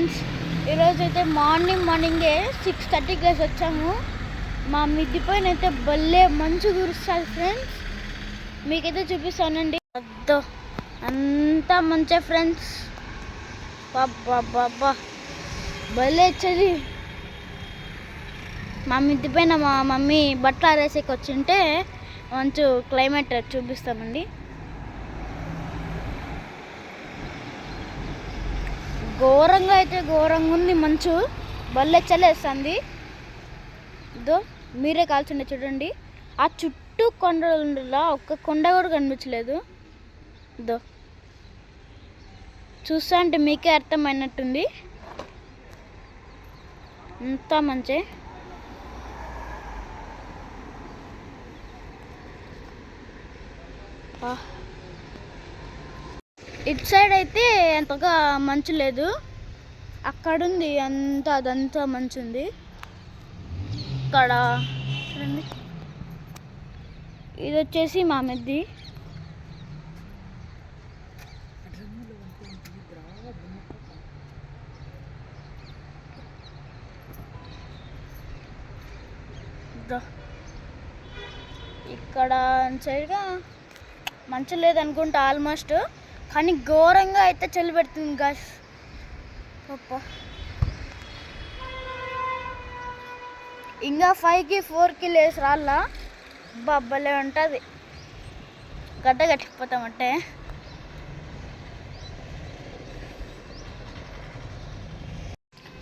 Friends, ఈరోజైతే మార్నింగే 6:30కి లేసి వచ్చాము. మా మిద్ది పైన అయితే భలే మంచు కురుస్తుంది ఫ్రెండ్స్. మీకైతే చూపిస్తానండి. అద్దో అంతా మంచే ఫ్రెండ్స్. బాబా భలే చలి. మా మిద్ది పైన మా మమ్మీ బట్టలు ఆరేసేకి వచ్చింటే మంచు క్లైమేట్ చూపిస్తామండి. ఘోరంగా ఉంది మంచు. భలే చలేస్తుంది. ఇదో మీరే కాల్చుండే చూడండి. ఆ చుట్టూ కొండలా ఒక్క కొండ కూడా కనిపించలేదు. ఇదో చూస్తా అంటే మీకే అర్థమైనట్టుంది. అంతా మంచి. ఇటు సైడ్ అయితే అంతగా మంచు లేదు. అక్కడుంది అదంతా మంచు ఉంది. ఇక్కడ చూడండి, ఇది వచ్చేసి మా మిద్ది. ఇక్కడ సైడ్గా మంచు లేదనుకుంటా ఆల్మోస్ట్, కానీ ఘోరంగా అయితే చలి పెడుతుంది గాయ్స్. ఇంకా 5కి 4కి లేసి రాళ్ళ బబ్బలే ఉంటుంది. గడ్డ కట్టిపోతామంటే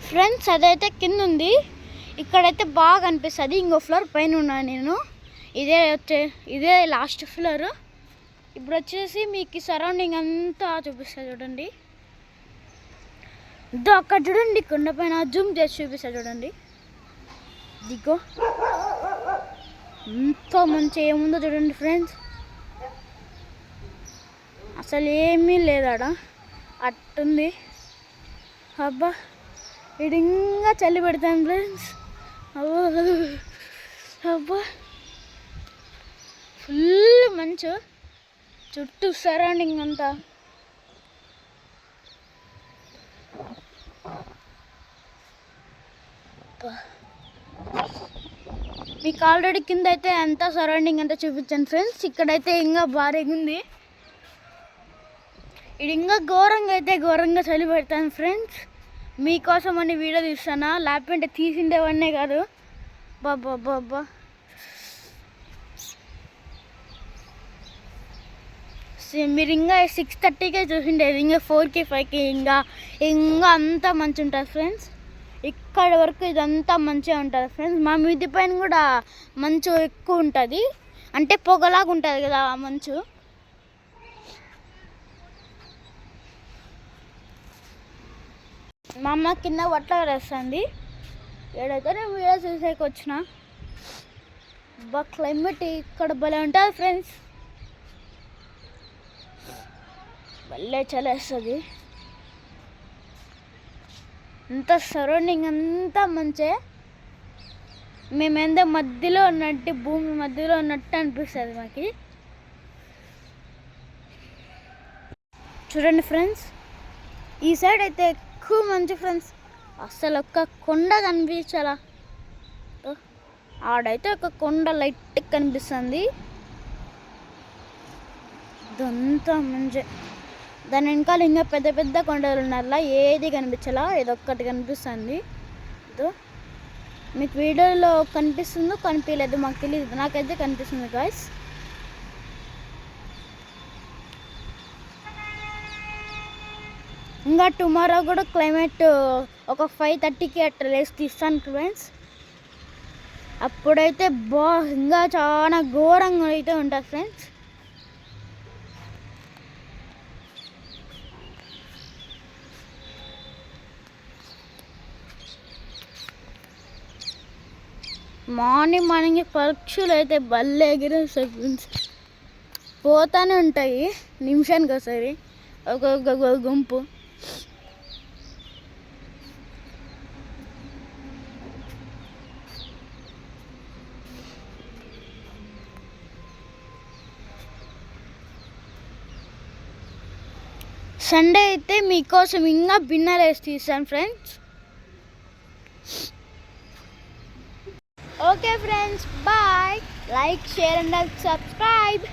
ఫ్రెండ్స్, అదైతే కింద ఉంది. ఇక్కడైతే బాగా అనిపిస్తుంది. ఇంకో ఫ్లోర్ పైన ఉన్నాను నేను. ఇదే లాస్ట్ ఫ్లోర్. ఇప్పుడు వచ్చేసి మీకు సరౌండింగ్ అంతా చూపిస్తా చూడండి. అక్కడ చూడండి, కొండపైన జూమ్ చేసి చూపిస్తా చూడండి. దిగో ఎంతో మంచి ఏముందో చూడండి ఫ్రెండ్స్. అసలు ఏమీ లేదాడ, అట్టుంది. అబ్బా ఇడింగా చలి పెడతాను ఫ్రెండ్స్. అబ్బా ఫుల్ మంచు చుట్టూ సరౌండింగ్ అంతా. మీకు ఆల్రెడీ కింద అయితే అంతా సరౌండింగ్ అంతా చూపించాను ఫ్రెండ్స్. ఇక్కడైతే ఇంకా భారీగా ఉంది. ఇది ఇంకా ఘోరంగా చలి పెడతాను ఫ్రెండ్స్. మీకోసం అని వీడియో తీస్తానా, లేకపోతే తీసిండేవన్నీ కాదు. బాబా మీరు ఇంకా 6:30కే చూసిండేది, ఇంకా 4కి 5కి ఇంకా అంతా మంచి ఉంటుంది ఫ్రెండ్స్. ఇక్కడ వరకు ఇదంతా మంచిగా ఉంటుంది ఫ్రెండ్స్. మా మిద్ది పైన కూడా మంచు ఎక్కువ ఉంటుంది, అంటే పొగలాగా ఉంటుంది కదా ఆ మంచు. మా అమ్మ కింద బట్టలు వేస్తుంది. ఏడైతే నేను వీడియో చూసేకి వచ్చిన. క్లైమేట్ ఇక్కడ భలే ఉంటుంది ఫ్రెండ్స్. భలే చలేస్తుంది. అంతా సరౌండింగ్ అంతా మంచే. మేమేందో మధ్యలో ఉన్నట్టు, భూమి మధ్యలో ఉన్నట్టు అనిపిస్తుంది మాకు. చూడండి ఫ్రెండ్స్, ఈ సైడ్ అయితే ఎక్కువ మంచి ఫ్రెండ్స్. అసలు ఒక్క కొండ కనిపించాలా. ఆడైతే ఒక కొండ లైట్ కనిపిస్తుంది. ఇదంతా మంచి. దాని వెనకాల ఇంకా పెద్ద కొండలు ఉన్నారా, ఏది కనిపించాలా, ఇదొక్కటి కనిపిస్తుంది. మీకు వీడియోలో కనిపిస్తుందో కనిపించలేదు మాకు తెలియదు, నాకైతే కనిపిస్తుంది గాయ్స్. ఇంకా టుమారో కూడా క్లైమేట్ ఒక 5:30కి అట్లా లేసి తీస్తాను ఫ్రెండ్స్. అప్పుడైతే ఇంకా చాలా ఘోరంగా అయితే ఉంటుంది ఫ్రెండ్స్. మార్నింగ్ పక్షులు అయితే భలే ఎగిరేస్తాయి ఫ్రెండ్స్. పోతానే ఉంటాయి నిమిషానికి ఒకసారి ఒక గుంపు. సండే అయితే మీకోసం ఇంకా బిన్నర్ వేసి తీసాను friends. Okay friends, bye. Like, share and subscribe.